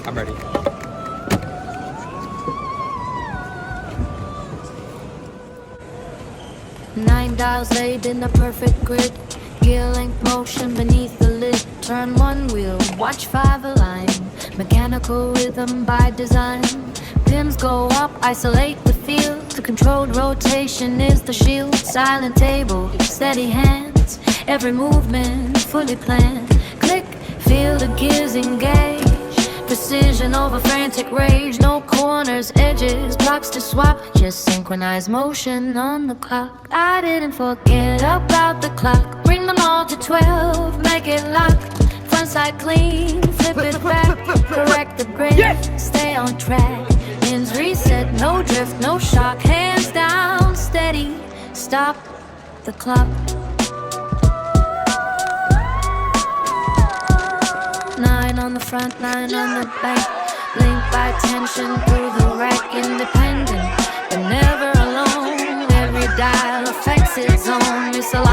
I'm ready. Nine dials laid in a perfect grid. Gear length motion beneath the lid. Turn one wheel, watch five align. Mechanical rhythm by design. Pins go up, isolate the field. The controlled rotation is the shield. Silent table, steady hands. Every movement fully planned. Click, feel the gears engage. Precision over frantic rage. No corners, edges, blocks to swap. Just synchronized motion on the clock. I didn't forget about the clock. Bring them all to 12, make it lock. Front side clean, flip it back. Correct the brake, stay on track. Pins reset, no drift, no shock. Hands down, steady, stop the clock. 9 on the front, 9 on the back. Linked by tension through the rack. Independent, but never alone. Every dial affects its own. Misalign.